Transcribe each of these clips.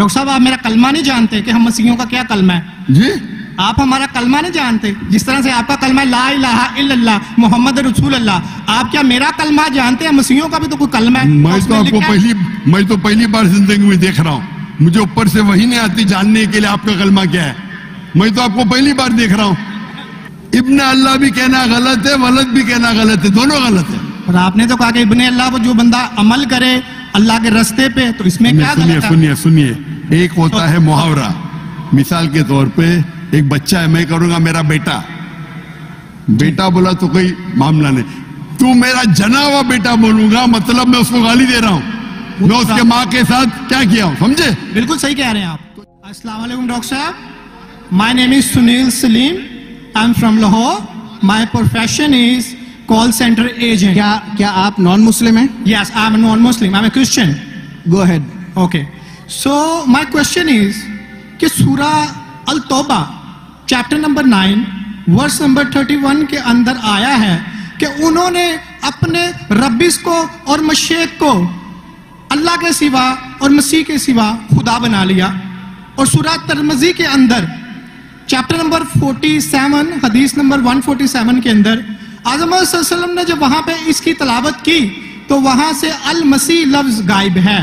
Doctor صاحب آپ میرا کلمہ نہیں جانتے کہ ہم مسیحیوں کا کیا کلمہ ہے؟ جی آپ ہمارا کلمہ نہیں جانتے؟ جس طرح سے آپ کا کلمہ لا الہ الا اللہ محمد رسول اللہ، آپ کیا میرا کلمہ جانتے ہیں؟ مسیحیوں کا بھی تو کوئی کلمہ ہے. میں تو پہلی بار زندگی میں دیکھ رہا ہوں. مجھے اوپر سے وہی نہیں آتی جاننے کے لیے آپ کا کلمہ کیا ہے. میں تو آپ کو پہلی بار دیکھ رہا ہوں. ابن اللہ بھی کہنا غلط ہے، ولد بھی کہنا غلط ہے، دونوں غلط ہے. اور آپ نے تو کہا کہ ابن اللہ وہ جو بندہ عمل کرے اللہ کے رستے پہ، تو اس میں کیا غلط ہے؟ سنیے ایک ہوتا ہے محاورہ. مثال کے طور پہ ایک بچہ ہے، میں کروں گا میرا بیٹا. بیٹا بولا تو کوئی معاملہ نہیں. تو میرا جنا ہوا بیٹا بولوں گا مطلب میں اس کو گالی دے رہا ہوں. میں اس کے ماں کے ساتھ کیا کیا ہوں، سمجھے؟ بالکل صحیح کہہ رہے ہیں آپ. السلام علیکم ڈاکٹر صاحب. My name is Sunil Saleem. I am from Lahore. My profession is call centre agent. کیا آپ نان مسلم ہیں؟ Yes I am non Muslim. I am a Christian. Go okay. So my question is کہ سورہ التوبہ chapter number 9 verse number 31 کے اندر آیا ہے کہ انہوں نے اپنے ربس کو اور مشیخ کو اللہ کے سوا اور مسیح کے سوا خدا بنا لیا. اور سورہ ترمذی کے اندر چیپٹر نمبر 47 حدیث نمبر 147 کے اندر اعظم صلی اللہ علیہ وسلم نے جب وہاں پہ اس کی تلاوت کی تو وہاں سے المسیح لفظ غائب ہے.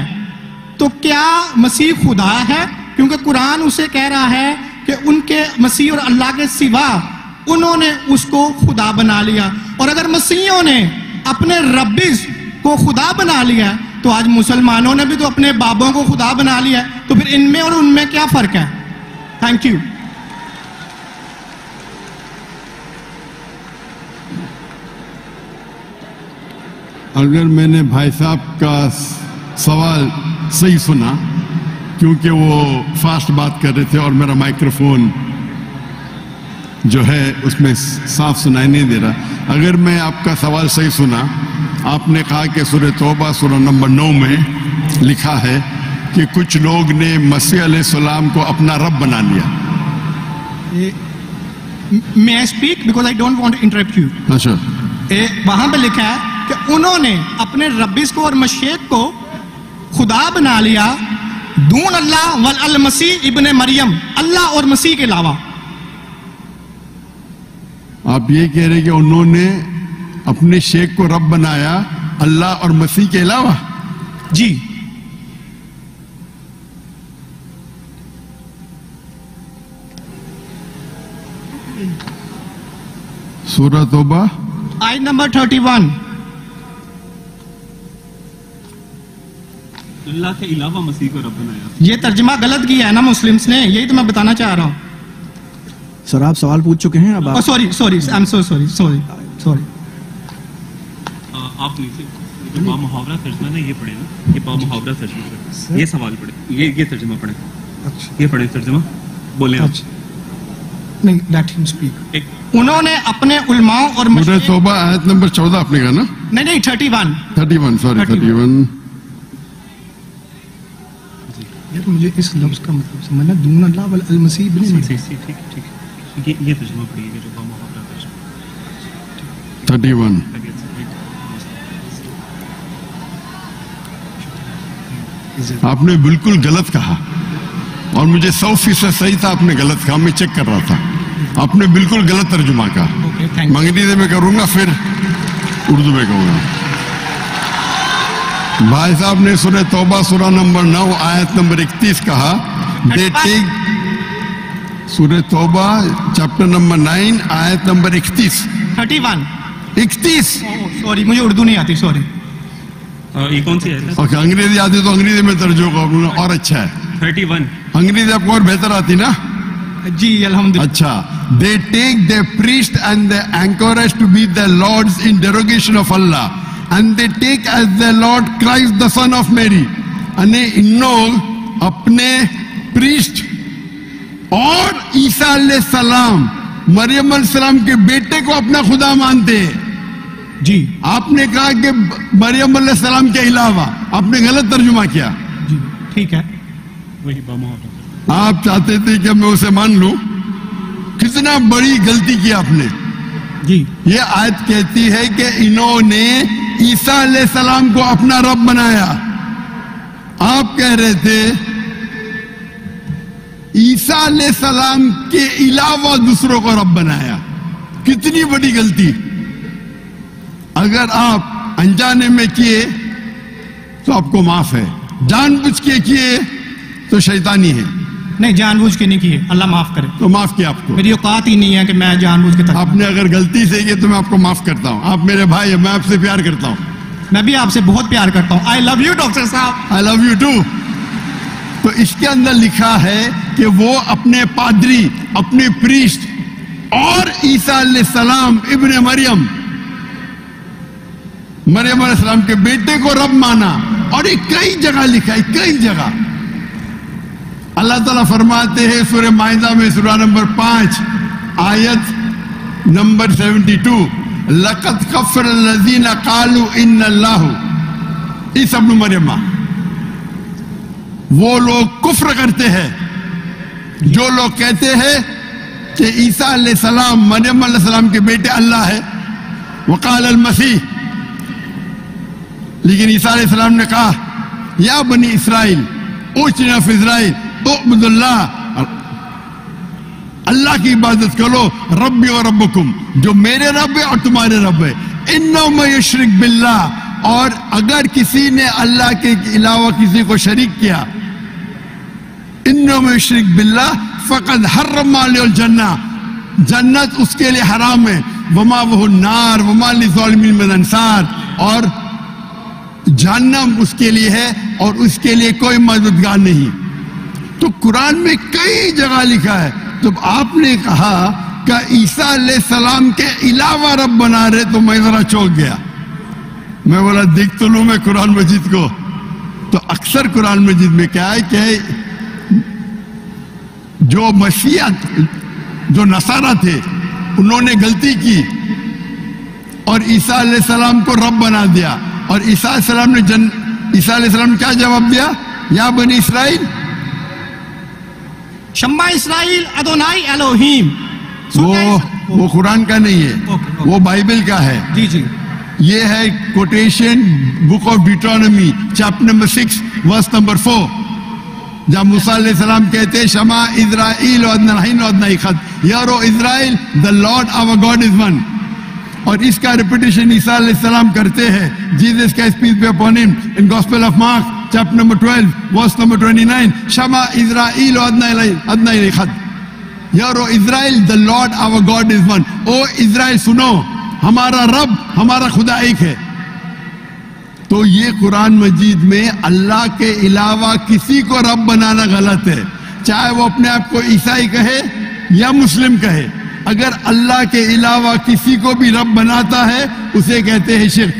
تو کیا مسیح خدا ہے؟ کیونکہ قرآن اسے کہہ رہا ہے کہ ان کے مسیح اور اللہ کے سوا انہوں نے اس کو خدا بنا لیا. اور اگر مسیحیوں نے اپنے ربز کو خدا بنا لیا تو آج مسلمانوں نے بھی تو اپنے بابوں کو خدا بنا لیا. تو پھر ان میں اور ان میں کیا فرق ہے؟ Thank you. اگر میں نے بھائی صاحب کا سوال صحیح سنا، کیونکہ وہ فاسٹ بات کر رہے تھے اور میرا مائکروفون جو ہے اس میں صاف سنائی نہیں دے رہا. اگر میں آپ کا سوال صحیح سنا، آپ نے کہا کہ سورہ توبہ سورہ نمبر 9 میں لکھا ہے کہ کچھ لوگ نے مسیح علیہ السلام کو اپنا رب بنا لیا. May I speak because I don't want to interrupt you. اچھا. وہاں پہ لکھا ہے کہ انہوں نے اپنے ربس کو اور مشیخ کو خدا بنا لیا دون اللہ والمسیح ابن مریم، اللہ اور مسیح کے علاوہ. آپ یہ کہہ رہے کہ انہوں نے اپنے شیخ کو رب بنایا اللہ اور مسیح کے علاوہ؟ جی. سورہ توبہ آیت نمبر 31. اللہ کے علاوہ مسیح کو رب بنایا. یہ ترجمہ غلط کیا ہے نا مسلمس نے، یہی تو میں بتانا چاہ رہا ہوں. سر آپ سوال پوچھ چکے ہیں اب. Sorry I am so sorry. آپ نیچے جو با محاورہ ترجمہ نا یہ پڑھے نا، یہ با محاورہ ترجمہ پڑھے، یہ سوال پڑھے، یہ ترجمہ پڑھے. یہ پڑھے ترجمہ بولیں. نہیں لیٹ ہم اسپیک. انہوں نے اپنے علماء اور سورہ توبہ آیت نمبر 14 آپ نے کہا نا؟ نہیں 31 سوری 31. مجھے اس لفظ کا مطلب سمجھنا دون اللہ والمسیح ابن مریم. ٹھیک یہ ترجمہ پڑھیے گا جو با محاورہ ترجمہ. 31. آپ نے بالکل غلط کہا اور مجھے 100% صحیح تھا. آپ نے غلط کہا، میں چیک کر رہا تھا. آپ نے بالکل غلط ترجمہ کہا. انگریزی میں کروں گا پھر اردو میں کہوں گا. بھائی صاحب نے سورہ توبہ سورہ نمبر 9 آیت نمبر 31 کہا. سورہ توبہ چیپٹر نمبر 9 آیت نمبر 31. سوری مجھے اردو نہیں آتی. سوری. یہ کون سی ہے؟ انگریزی آتی تو انگریزی میں ترجمہ کروں گا اور اچھا ہے. 31. انگریزی آپ کو اور بہتر آتی نا؟ جی الحمدللہ. اچھا. They take their priest and the anchorage to be their lords in derogation of Allah, and they take as their Lord Christ the son of Mary. ان لوگ اپنے پریسٹ اور عیسیٰ علیہ السلام مریم علیہ السلام کے بیٹے کو اپنا خدا مانتے ہیں. جی آپ نے کہا کہ مریم علیہ السلام کے علاوہ، آپ نے غلط ترجمہ کیا. جی ٹھیک ہے. وہی با محاورہ. آپ چاہتے تھے کہ میں اسے مان لوں. کتنا بڑی غلطی کی آپ نے. جی یہ آیت کہتی ہے کہ انہوں نے عیسیٰ علیہ السلام کو اپنا رب بنایا. آپ کہہ رہے تھے عیسیٰ علیہ السلام کے علاوہ دوسروں کو رب بنایا. کتنی بڑی غلطی. اگر آپ انجانے میں کیے تو آپ کو معاف ہے, جان بوجھ کے کیے تو شیطانی ہے. نہیں, جان بوجھ کے نہیں کیے, اللہ معاف کرے. تو معاف کیا آپ کو. میری اوقات ہی نہیں ہے کہ میں جان بوجھ کے. آپ نے اگر غلطی سے کی تو میں آپ کو معاف کرتا ہوں. آپ میرے بھائی ہیں, میں آپ سے پیار کرتا ہوں. میں بھی آپ سے بہت پیار کرتا ہوں. آئی لو یو ڈاکٹر صاحب. آئی لو یو ٹو. تو اس کے اندر لکھا ہے کہ وہ اپنے پادری, اپنے پریسٹ اور عیسیٰ علیہ السلام ابن مریم علیہ السلام کے بیٹے کو رب مانا. اور یہ کئی جگہ لکھا ہے, کئی جگہ. اللہ تعالیٰ فرماتے ہیں سورہ مائدہ میں سورہ نمبر 5 آیت نمبر 72, لَقَدْ كَفَّرَ الَّذِينَ قَالُوا إِنَّ اللَّهُ عِيسَىٰ ابْنُ مریم. وہ لوگ کفر کرتے ہیں جو لوگ کہتے ہیں کہ عیسیٰ علیہ السلام مریم علیہ السلام کے بیٹے اللہ ہے. وقال المسیح, لیکن عیسیٰ علیہ السلام نے کہا یا بنی اسرائیل اوچنا فی اسرائیل اعبد اللہ, اللہ کی عبادت کرو, ربی و ربکم, جو میرے رب ہے اور تمہارے رب ہے. انہ من یشرک باللہ, اور اگر کسی نے اللہ کے علاوہ کسی کو شریک کیا, انہ من یشرک باللہ فقد حرم علیہ الجنہ, جنت اس کے لیے حرام ہے. وما وہ النار وما للظالمین من انصار, اور جہنم اس کے لیے ہے اور اس کے لیے کوئی مددگار نہیں. تو قرآن میں کئی جگہ لکھا ہے. تو آپ نے کہا کہ عیسیٰ علیہ السلام کے علاوہ رب بنا رہے, تو میں ذرا چونک گیا. میں بولا دیکھ تو لوں میں قرآن مجید کو. تو اکثر قرآن مجید میں کیا ہے کہ جو مسیحیت, جو نصارہ تھے, انہوں نے غلطی کی اور عیسیٰ علیہ السلام کو رب بنا دیا. اور عیسیٰ علیہ السلام نے کیا جواب دیا؟ یا بنی اسرائیل شمع اسرائیل ادونائی الوہیم. وہ قرآن کا نہیں ہے, وہ بائبل کا ہے. جی جی, یہ ہے quotation book of Deuteronomy chapter number 6 verse number 4, جہاں موسیٰ علیہ السلام کہتے ہیں شمع اسرائیل ادنا خط, یارو اسرائیل the Lord our God is one. اور اس کا ریپیٹیشن عیسیٰ علیہ السلام کرتے ہیں. جیزس کا پیس بی اپون ہم in Gospel of Mark chapter number 12 verse number 29, Shema اسرائیل ادنا خط, یارو اسرائیل the Lord our God is one. او اسرائیل سنو, ہمارا رب, ہمارا خدا ایک ہے. تو یہ قرآن مجید میں اللہ کے علاوہ کسی کو رب بنانا غلط ہے, چاہے وہ اپنے آپ کو عیسائی کہے یا مسلم کہے. اگر اللہ کے علاوہ کسی کو بھی رب بناتا ہے اسے کہتے ہیں شرک.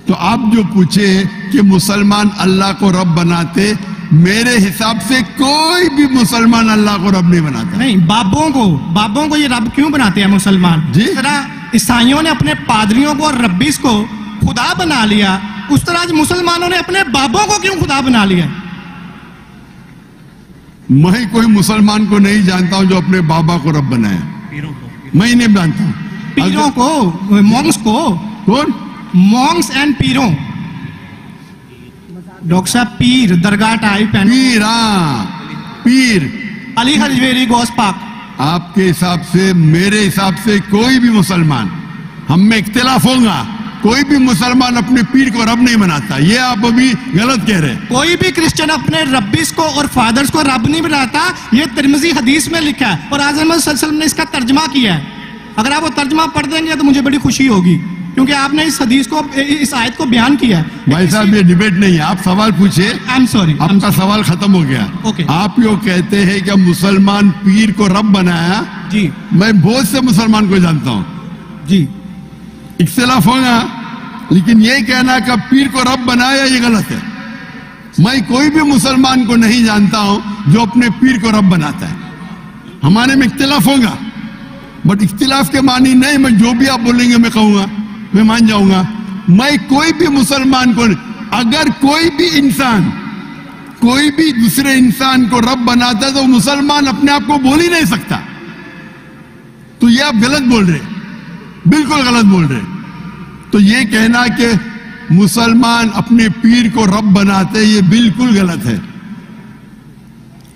تو آپ جو پوچھے کہ مسلمان اللہ کو رب بناتے, میرے حساب سے کوئی بھی مسلمان اللہ کو رب نہیں بناتا. نہیں, بابوں کو یہ رب کیوں بناتے ہیں مسلمان؟ جس طرح عیسائیوں نے اپنے پادریوں کو اور ربیس کو خدا بنا لیا, اس طرح مسلمانوں نے اپنے بابوں کو کیوں خدا بنا لیا؟ میں کوئی مسلمان کو نہیں جانتا ہوں جو اپنے بابا کو رب بنایا. میں ہی نہیں جانتا ہوں. پیروں کو, مونگس کو. کون؟ مونگس اینڈ پیروں. ڈاکٹر صاحب پیر درگاہ ٹائپ. پیر, ہاں پیر. علی حجویری گوس پاک. آپ کے حساب سے, میرے حساب سے کوئی بھی مسلمان, ہم میں اختلاف ہوگا, کوئی بھی مسلمان اپنے پیر کو رب نہیں بناتا. یہ آپ ابھی غلط کہہ رہے ہیں. کوئی بھی کرسچن اپنے ربیس کو اور فادرز کو رب نہیں بناتا. یہ ترمذی حدیث میں لکھا ہے اور آج محمد صلی اللہ علیہ وسلم نے اس کا ترجمہ کیا ہے. اگر آپ وہ ترجمہ پڑھ دیں گے تو مجھے بڑی خوشی ہوگی, کیونکہ آپ نے اس حدیث کو, اس آیت کو بیان کیا ہے. بھائی صاحب یہ ڈیبیٹ نہیں ہے, آپ سوال پوچھے. آپ کا سوال ختم ہو گیا. آپ یہ کہتے ہیں کہ مسلمان پیر کو رب بنایا. جی, میں بہت سے مسلمان کو جانتا ہوں. جی, اختلاف ہوگا, لیکن یہ کہنا کہ پیر کو رب بنایا یہ غلط ہے. میں کوئی بھی مسلمان کو نہیں جانتا ہوں جو اپنے پیر کو رب بناتا ہے. ہمارے میں اختلاف ہوگا, بٹ اختلاف کے معنی نہیں میں جو بھی آپ بولیں گے میں کہوں گا, میں مان جاؤں گا. میں کوئی بھی مسلمان کو, اگر کوئی بھی انسان کوئی بھی دوسرے انسان کو رب بناتا ہے تو مسلمان اپنے آپ کو بول ہی نہیں سکتا. تو یہ آپ غلط بول رہے, بالکل غلط بول رہے. تو یہ کہنا کہ مسلمان اپنے پیر کو رب بناتے, یہ بالکل غلط ہے.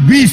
20,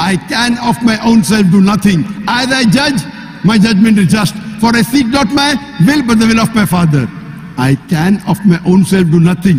I can of my own self do nothing. As I judge, my judgment is just. For I seek not my will, but the will of my Father. I can of my own self do nothing.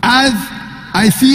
As I see,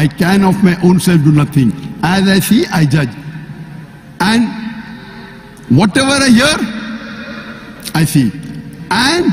I can of my own self do nothing. As I see, I judge. And whatever I hear, I see. And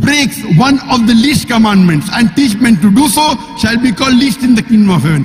breaks one of the least commandments and teach men to do so shall be called least in the kingdom of heaven.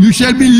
You shall be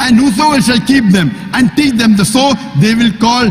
And whosoever shall keep them and teach them the so they will call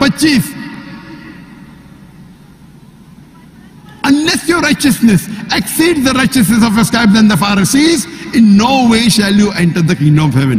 25। Unless your righteousness exceeds the righteousness of the scribes and the Pharisees, in no way shall you enter the kingdom of heaven.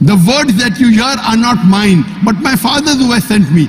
The words that you hear are not mine, but my Father who has sent me.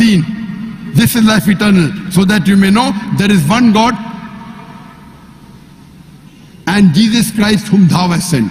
3, This is life eternal, so that you may know there is one God and Jesus Christ whom thou hast sent.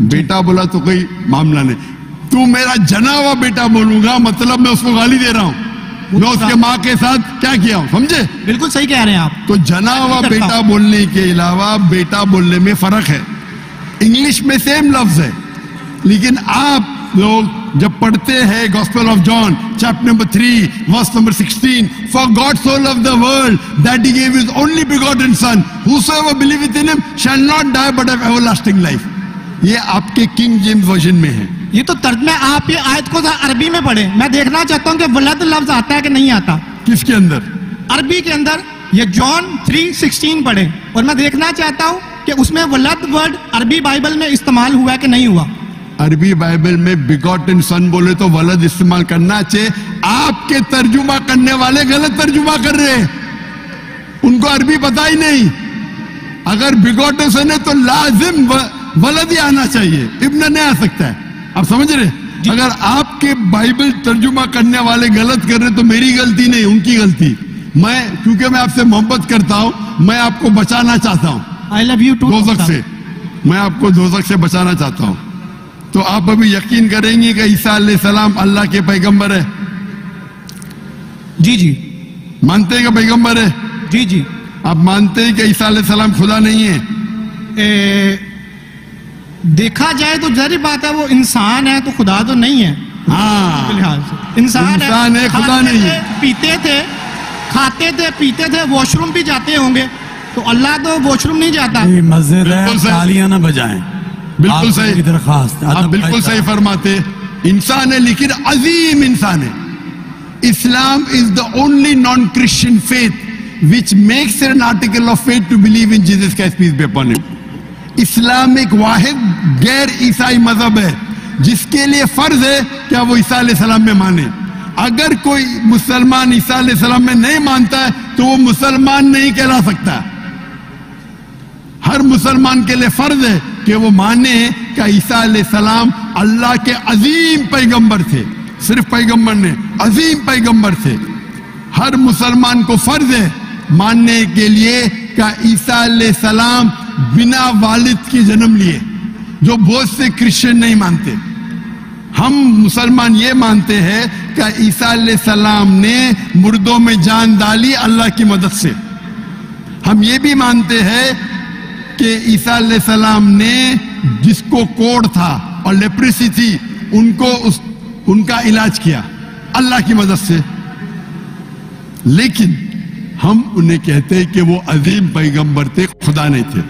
بیٹا بولا تو کوئی معاملہ نہیں. تو میرا جنا ہوا بیٹا بولوں گا مطلب میں اس کو گالی دے رہا ہوں. میں اس کے ماں کے ساتھ کیا کیا ہوں, سمجھے؟ بالکل صحیح کہہ رہے ہیں آپ. تو جنا ہوا بیٹا بولنے کے علاوہ بیٹا بولنے میں فرق ہے. انگلش میں سیم لفظ ہے, لیکن آپ لوگ جب پڑھتے ہیں Gospel of John chapter number 3 verse number 16, for God so loved the world that he gave his only begotten son, whosoever believeth in him shall not die but have everlasting life. یہ آپ کے king James version میں ہے. یہ تو ترجمہ, آپ یہ آیت کو عربی میں پڑھیں. میں دیکھنا چاہتا ہوں کہ ولد لفظ آتا ہے کہ نہیں آتا کس کے اندر؟ عربی کے اندر. یہ جان 3:16 پڑھیں, اور میں دیکھنا چاہتا ہوں کہ اس میں ولد ورڈ عربی بائبل میں استعمال ہوا ہے کہ نہیں ہوا. عربی بائبل میں بیگوٹن سن بولے تو ولد استعمال کرنا چاہیے. آپ کے ترجمہ کرنے والے غلط ترجمہ کر رہے ہیں, ان کو عربی پتہ ہی نہیں. اگر بیگوٹن سن ہے تو لازم ولد ہی آنا چاہیے, ابن نہیں آ سکتا ہے. آپ سمجھ رہے؟ اگر آپ کے بائبل ترجمہ کرنے والے غلط کر رہے تو میری غلطی نہیں, ان کی غلطی. میں کیونکہ میں آپ سے محبت کرتا ہوں, میں آپ کو بچانا چاہتا ہوں I love you too. دوزخ سے. میں آپ کو دوزخ سے بچانا چاہتا ہوں. تو آپ ابھی یقین کریں گے کہ عیسیٰ علیہ السلام اللہ کے پیغمبر ہے؟ جی جی مانتے ہیں کہ پیغمبر ہے؟ جی جی. آپ مانتے ہیں کہ عیسیٰ علیہ السلام خدا نہیں ہے؟ دیکھا جائے تو ظاہر بات ہے وہ انسان ہے تو خدا تو نہیں ہے. ہاں لحاظ سے انسان ہے, خدا نہیں ہے. پیتے تھے, کھاتے تھے, پیتے تھے, واش روم بھی جاتے ہوں گے, تو اللہ تو واش روم نہیں جاتا. مسجد ہے, تالیاں نہ بجائیں. بالکل صحیح درخواست, آپ بالکل صحیح فرماتے. انسان ہے لیکن عظیم انسان ہے. Islam is the only non Christian faith which makes it an article of faith to believe in Jesus Christ, peace be upon him. اسلام ایک واحد غیر عیسائی مذہب ہے جس کے لیے فرض ہے کہ وہ عیسیٰ علیہ السلام میں مانے. اگر کوئی مسلمان عیسیٰ علیہ السلام میں نہیں مانتا ہے تو وہ مسلمان نہیں کہلا سکتا. ہر مسلمان کے لیے فرض ہے کہ وہ مانے کہ عیسیٰ علیہ السلام اللہ کے عظیم پیغمبر تھے. صرف پیغمبر نے, عظیم پیغمبر تھے. ہر مسلمان کو فرض ہے ماننے کے لیے کہ عیسیٰ علیہ السلام بنا والد کے جنم لیے, جو بہت سے کرسچن نہیں مانتے. ہم مسلمان یہ مانتے ہیں کہ عیسیٰ علیہ السلام نے مردوں میں جان ڈالی اللہ کی مدد سے. ہم یہ بھی مانتے ہیں کہ عیسیٰ علیہ السلام نے جس کو کوڑ تھا اور لیپریسی تھی ان کا علاج کیا اللہ کی مدد سے. لیکن ہم انہیں کہتے ہیں کہ وہ عظیم پیغمبر تھے, خدا نہیں تھے,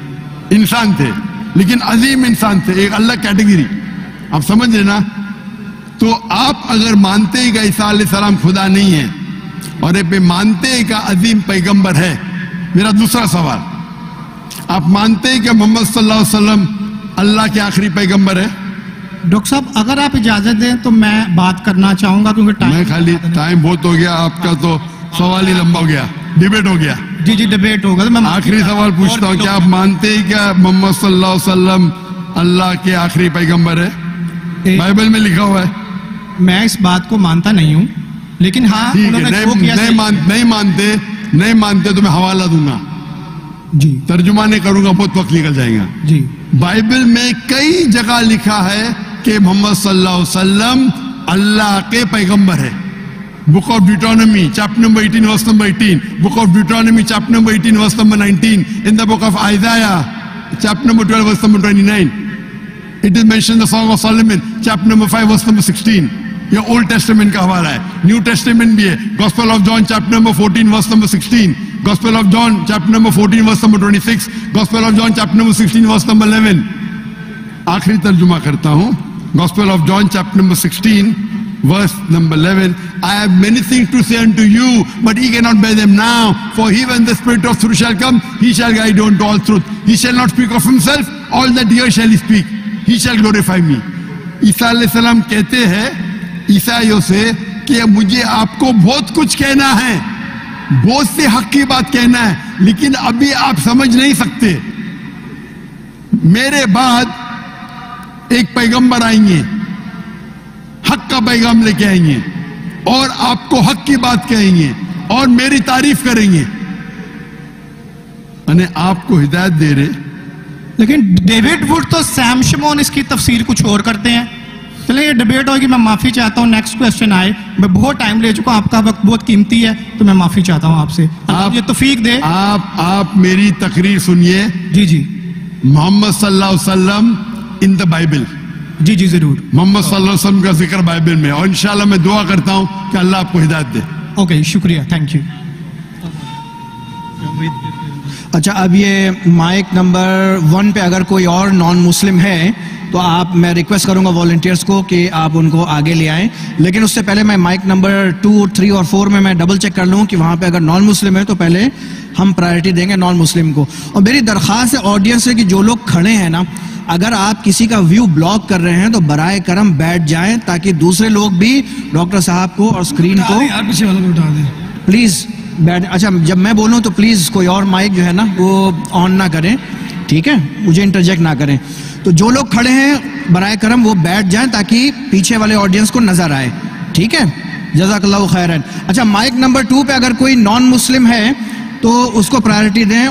انسان تھے, لیکن عظیم انسان تھے, ایک اللہ کیٹیگری. آپ سمجھ رہے نا؟ تو آپ اگر مانتے ہیں کہ عیسیٰ علیہ السلام خدا نہیں ہے اور مانتے ہیں کہ عظیم پیغمبر ہے, میرا دوسرا سوال, آپ مانتے ہیں کہ محمد صلی اللہ علیہ وسلم اللہ کے آخری پیغمبر ہے؟ ڈاکٹر صاحب اگر آپ اجازت دیں تو میں بات کرنا چاہوں گا کیونکہ میں خالی ٹائم بہت ہو گیا, آپ کا تو سوال ہی لمبا ہو گیا, ڈیبیٹ ہو گیا. جی جی ڈیبیٹ ہوگا. تو میں آخری سوال پوچھتا ہوں, کیا آپ مانتے ہیں کہ محمد صلی اللہ علیہ وسلم اللہ کے آخری پیغمبر ہے؟ بائبل میں لکھا ہوا ہے. میں اس بات کو مانتا نہیں ہوں, لیکن ہاں نہیں مانتے تو میں حوالہ دوں گا. جی ترجمہ نہیں کروں گا, بہت وقت نکل جائے گا. جی بائبل میں کئی جگہ لکھا ہے کہ محمد صلی اللہ علیہ وسلم اللہ کے پیغمبر ہے. Book of Deuteronomy, chapter number 18, verse number 18. Book of Deuteronomy, chapter number 18, verse number 19. In the book of Isaiah, chapter number 12, verse number 29. It is mentioned in the Song of Solomon, chapter number 5, verse number 16. یہ Old Testament کا حوالہ ہے. New Testament بھی ہے. Gospel of John, chapter number 14, verse number 16. Gospel of John, chapter number 14, verse number 26. Gospel of John, chapter number 16, verse number 11. آخری ترجمہ کرتا ہوں. Gospel of John, chapter number 16, verse number 11. I have many things to say unto you, but ye cannot bear them now. For he, when the Spirit of truth shall come, he shall guide you unto all truth. He shall not speak of himself, all that he shall he speak. He shall glorify me. عیسیٰ علیہ السلام کہتے ہیں عیسائیوں سے کہ مجھے آپ کو بہت کچھ کہنا ہے, بہت سے حق کی بات کہنا ہے, لیکن ابھی آپ سمجھ نہیں سکتے. میرے بعد ایک پیغمبر آئیں گے, حق کا پیغام لے کے آئیں گے, اور آپ کو حق کی بات کہیں گے اور میری تعریف کریں گے. یعنی آپ کو ہدایت دے رہے لیکن ڈیوڈ وڈ تو سیم شمون اس کی تفسیر کچھ اور کرتے ہیں. چلیں یہ ڈیبیٹ ہوگی, میں معافی چاہتا ہوں. نیکسٹ کوشچن آئے. میں بہت ٹائم لے چکا ہوں, آپ کا وقت بہت قیمتی ہے, تو میں معافی چاہتا ہوں آپ سے. آپ یہ توفیق دے. آپ میری تقریر سنیے. جی جی محمد صلی اللہ علیہ وسلم ان دا بائبل. جی جی ضرور. محمد صلی اللہ علیہ وسلم کا ذکر بائبل میں, اور انشاءاللہ میں دعا کرتا ہوں کہ اللہ آپ کو ہدایت دے. اوکے شکریہ, تھینک یو. اچھا اب یہ مائک نمبر 1 پہ اگر کوئی اور نان مسلم ہے تو آپ, میں ریکویسٹ کروں گا والنٹیئرس کو کہ آپ ان کو آگے لے آئیں. لیکن اس سے پہلے میں مائک نمبر 2, 3 اور 4 میں ڈبل چیک کر لوں کہ وہاں پہ اگر نان مسلم ہے تو پہلے ہم پرائرٹی دیں گے نان مسلم کو. اور میری درخواست ہے آڈینس سے کہ جو لوگ کھڑے ہیں نا, اگر آپ کسی کا ویو بلاک کر رہے ہیں تو برائے کرم بیٹھ جائیں تاکہ دوسرے لوگ بھی ڈاکٹر صاحب کو اور اسکرین کو پلیز بیٹھ. اچھا جب میں بولوں تو پلیز کوئی اور مائک جو ہے نا وہ آن نہ کریں, ٹھیک ہے, مجھے انٹرجیکٹ نہ کریں. تو جو لوگ کھڑے ہیں برائے کرم وہ بیٹھ جائیں تاکہ پیچھے والے آڈینس کو نظر آئے, ٹھیک ہے, جزاک اللہ خیرن. اچھا مائک نمبر 2 پہ اگر کوئی نان مسلم ہے تو اس کو پرائرٹی دیں.